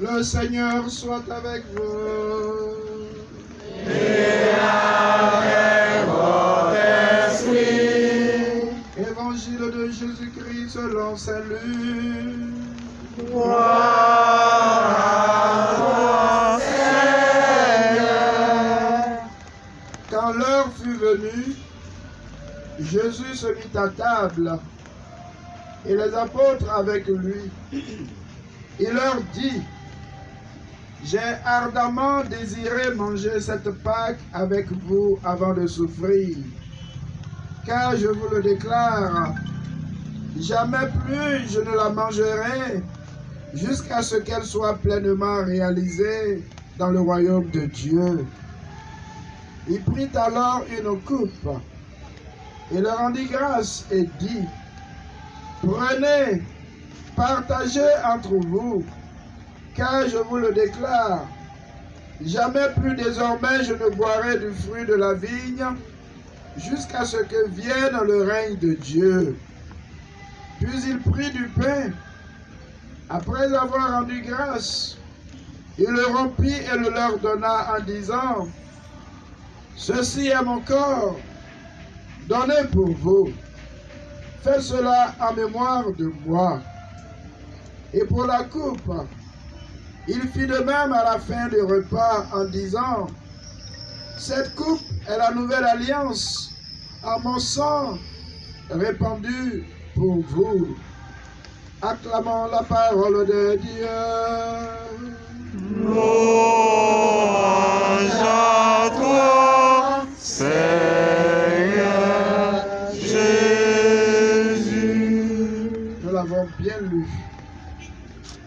Le Seigneur soit avec vous. Et avec votre esprit. Évangile de Jésus-Christ selon Saint Luc. Gloire à toi, Seigneur. Quand l'heure fut venue, Jésus se mit à table et les apôtres avec lui. Il leur dit: j'ai ardemment désiré manger cette Pâque avec vous avant de souffrir, car je vous le déclare, jamais plus je ne la mangerai jusqu'à ce qu'elle soit pleinement réalisée dans le royaume de Dieu. Il prit alors une coupe et leur rendit grâce et dit: prenez, partagez entre vous, car je vous le déclare, jamais plus désormais je ne boirai du fruit de la vigne jusqu'à ce que vienne le règne de Dieu. Puis il prit du pain, après avoir rendu grâce, il le rompit et le leur donna en disant: ceci est mon corps, donné pour vous. Faites cela en mémoire de moi. Et pour la coupe, il fit de même à la fin du repas en disant: cette coupe est la nouvelle alliance en mon sang répandu pour vous. Acclamons la parole de Dieu. Louange à toi, Seigneur Jésus. Nous l'avons bien lu.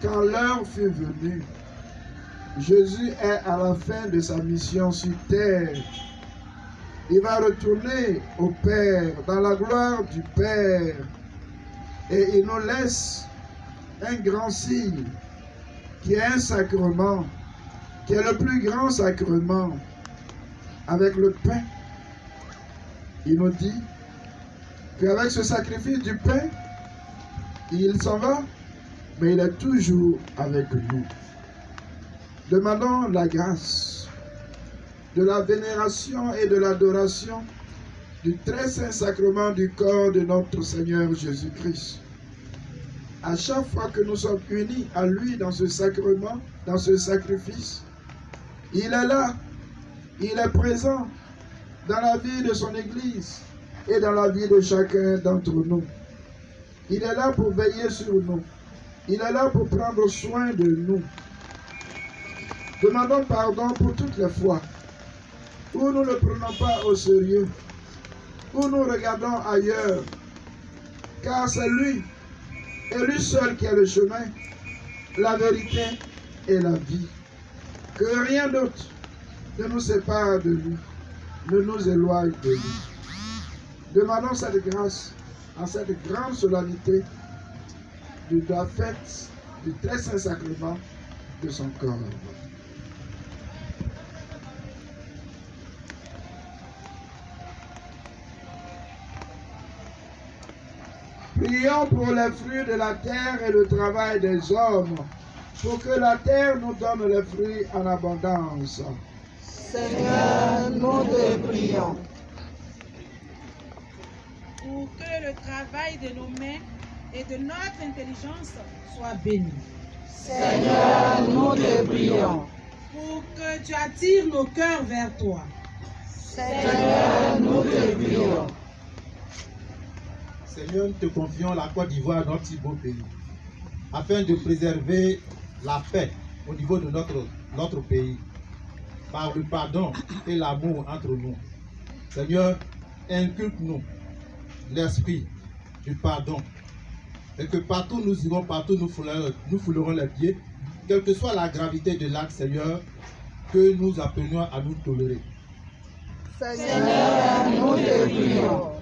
Quand l'heure fut venue, Jésus est à la fin de sa mission sur terre. Il va retourner au Père, dans la gloire du Père. Et il nous laisse un grand signe, qui est un sacrement, qui est le plus grand sacrement, avec le pain. Il nous dit qu'avec ce sacrifice du pain, il s'en va, mais il est toujours avec nous. Demandons la grâce de la vénération et de l'adoration du très saint sacrement du corps de notre Seigneur Jésus-Christ. À chaque fois que nous sommes unis à lui dans ce sacrement, dans ce sacrifice, il est là, il est présent dans la vie de son Église et dans la vie de chacun d'entre nous. Il est là pour veiller sur nous. Il est là pour prendre soin de nous. Demandons pardon pour toutes les fois où nous ne prenons pas au sérieux, où nous regardons ailleurs, car c'est lui, et lui seul qui est le chemin, la vérité et la vie. Que rien d'autre ne nous sépare de lui, ne nous éloigne de lui. Demandons cette grâce en cette grande solennité de la fête du très saint sacrement de son corps. Prions pour les fruits de la terre et le travail des hommes, pour que la terre nous donne les fruits en abondance. Seigneur, nous te prions. Pour que le travail de nos mains et de notre intelligence soit béni. Seigneur, nous te prions. Pour que tu attires nos cœurs vers toi. Seigneur, nous te prions. Seigneur, nous te confions la Côte d'Ivoire, notre si beau pays, afin de préserver la paix au niveau de notre pays, par le pardon et l'amour entre nous. Seigneur, inculque-nous l'esprit du pardon, et que partout nous irons, partout nous foulerons les pieds, quelle que soit la gravité de l'acte, Seigneur, que nous appelions à nous tolérer. Seigneur, nous te prions.